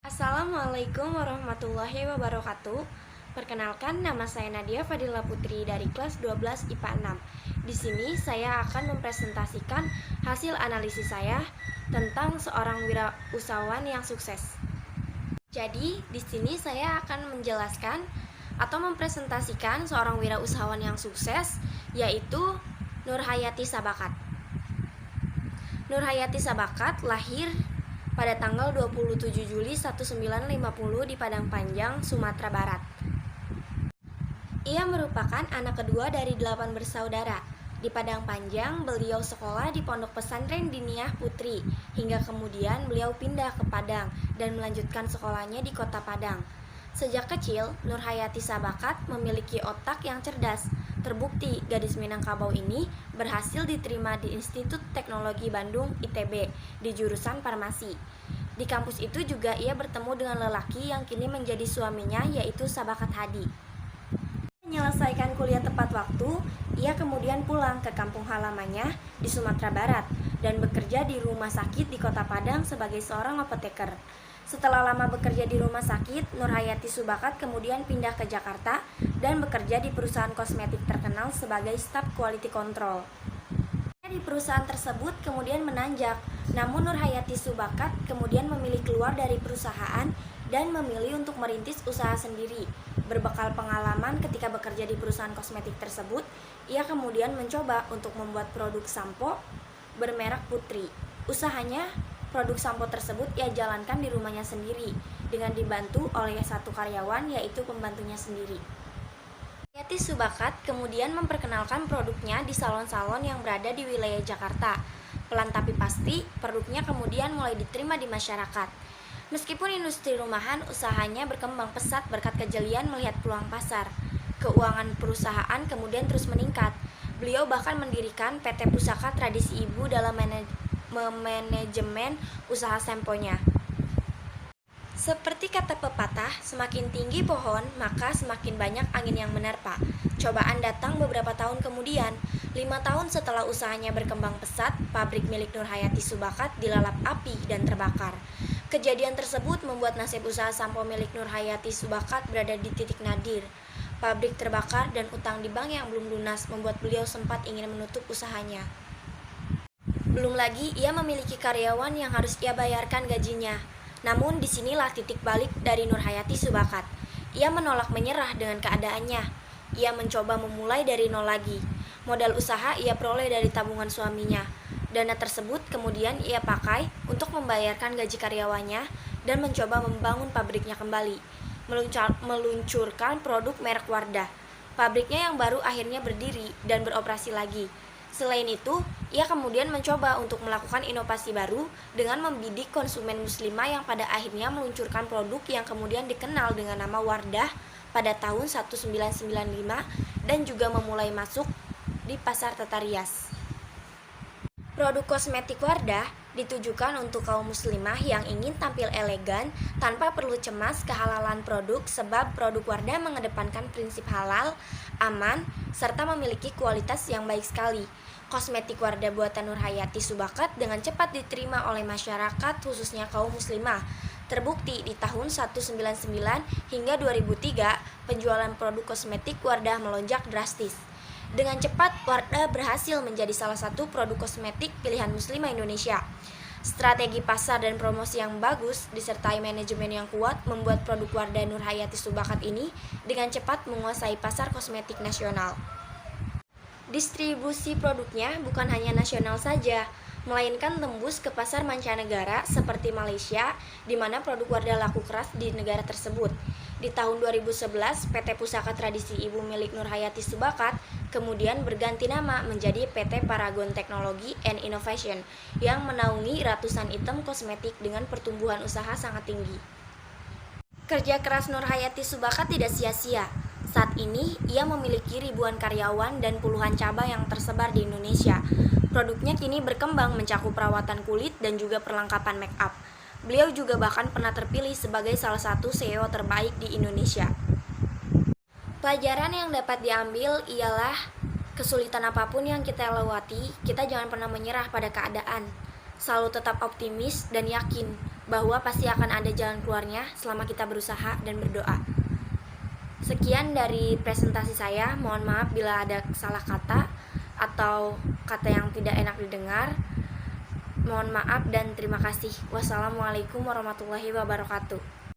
Assalamualaikum warahmatullahi wabarakatuh. Perkenalkan, nama saya Nadia Fadila Putri dari kelas 12 IPA 6. Di sini saya akan mempresentasikan hasil analisis saya tentang seorang wirausahawan yang sukses. Jadi, di sini saya akan menjelaskan atau mempresentasikan seorang wirausahawan yang sukses, yaitu Nurhayati Sabakat. Nurhayati Sabakat lahir pada tanggal 27 Juli 1950 di Padang Panjang, Sumatera Barat. Ia merupakan anak kedua dari 8 bersaudara. Di Padang Panjang, beliau sekolah di Pondok Pesantren Diniyah Putri, hingga kemudian beliau pindah ke Padang dan melanjutkan sekolahnya di Kota Padang. Sejak kecil, Nurhayati Sabakat memiliki otak yang cerdas. Terbukti gadis Minangkabau ini berhasil diterima di Institut Teknologi Bandung (ITB) di jurusan farmasi. Di kampus itu juga ia bertemu dengan lelaki yang kini menjadi suaminya, yaitu Sabakat Hadi. Menyelesaikan kuliah tepat waktu, ia kemudian pulang ke kampung halamannya di Sumatera Barat dan bekerja di rumah sakit di Kota Padang sebagai seorang apoteker. Setelah lama bekerja di rumah sakit, Nurhayati Sabakat kemudian pindah ke Jakarta dan bekerja di perusahaan kosmetik terkenal sebagai staf quality control. Di perusahaan tersebut kemudian menanjak, namun Nurhayati Sabakat kemudian memilih keluar dari perusahaan dan memilih untuk merintis usaha sendiri. Berbekal pengalaman ketika bekerja di perusahaan kosmetik tersebut, ia kemudian mencoba untuk membuat produk sampo bermerek Putri. Usahanya, produk sampo tersebut ia jalankan di rumahnya sendiri dengan dibantu oleh satu karyawan, yaitu pembantunya sendiri. Nurhayati Sabakat kemudian memperkenalkan produknya di salon-salon yang berada di wilayah Jakarta. Pelan tapi pasti, produknya kemudian mulai diterima di masyarakat. Meskipun industri rumahan, usahanya berkembang pesat berkat kejelian melihat peluang pasar. Keuangan perusahaan kemudian terus meningkat. Beliau bahkan mendirikan PT Pusaka Tradisi Ibu dalam manajemen usaha samponya. Seperti kata pepatah, semakin tinggi pohon, maka semakin banyak angin yang menerpa. Cobaan datang beberapa tahun kemudian. 5 tahun setelah usahanya berkembang pesat, pabrik milik Nurhayati Sabakat dilalap api dan terbakar. Kejadian tersebut membuat nasib usaha sampo milik Nurhayati Sabakat berada di titik nadir. Pabrik terbakar dan utang di bank yang belum lunas membuat beliau sempat ingin menutup usahanya. Belum lagi ia memiliki karyawan yang harus ia bayarkan gajinya. Namun disinilah titik balik dari Nurhayati Sabakat. Ia menolak menyerah dengan keadaannya. Ia mencoba memulai dari nol lagi. Modal usaha ia peroleh dari tabungan suaminya. Dana tersebut kemudian ia pakai untuk membayarkan gaji karyawannya dan mencoba membangun pabriknya kembali. Meluncurkan produk merek Wardah. Pabriknya yang baru akhirnya berdiri dan beroperasi lagi. Selain itu, ia kemudian mencoba untuk melakukan inovasi baru dengan membidik konsumen muslimah yang pada akhirnya meluncurkan produk yang kemudian dikenal dengan nama Wardah pada tahun 1995 dan juga memulai masuk di pasar tata rias. Produk kosmetik Wardah ditujukan untuk kaum muslimah yang ingin tampil elegan tanpa perlu cemas kehalalan produk, sebab produk Wardah mengedepankan prinsip halal, aman, serta memiliki kualitas yang baik sekali. Kosmetik Wardah buatan Nurhayati Sabakat dengan cepat diterima oleh masyarakat, khususnya kaum muslimah. Terbukti di tahun 1999 hingga 2003, penjualan produk kosmetik Wardah melonjak drastis. Dengan cepat, Wardah berhasil menjadi salah satu produk kosmetik pilihan muslimah Indonesia. Strategi pasar dan promosi yang bagus disertai manajemen yang kuat membuat produk Wardah Nurhayati Sabakat ini dengan cepat menguasai pasar kosmetik nasional. Distribusi produknya bukan hanya nasional saja, melainkan tembus ke pasar mancanegara seperti Malaysia, di mana produk Wardah laku keras di negara tersebut. Di tahun 2011, PT Pusaka Tradisi Ibu milik Nurhayati Sabakat kemudian berganti nama menjadi PT Paragon Technology and Innovation yang menaungi ratusan item kosmetik dengan pertumbuhan usaha sangat tinggi. Kerja keras Nurhayati Sabakat tidak sia-sia. Saat ini, ia memiliki ribuan karyawan dan puluhan cabang yang tersebar di Indonesia. Produknya kini berkembang mencakup perawatan kulit dan juga perlengkapan make up. Beliau juga bahkan pernah terpilih sebagai salah satu CEO terbaik di Indonesia. Pelajaran yang dapat diambil ialah kesulitan apapun yang kita lewati, kita jangan pernah menyerah pada keadaan. Selalu tetap optimis dan yakin bahwa pasti akan ada jalan keluarnya selama kita berusaha dan berdoa. Sekian dari presentasi saya. Mohon maaf bila ada salah kata atau kata yang tidak enak didengar. Mohon maaf dan terima kasih. Wassalamualaikum warahmatullahi wabarakatuh.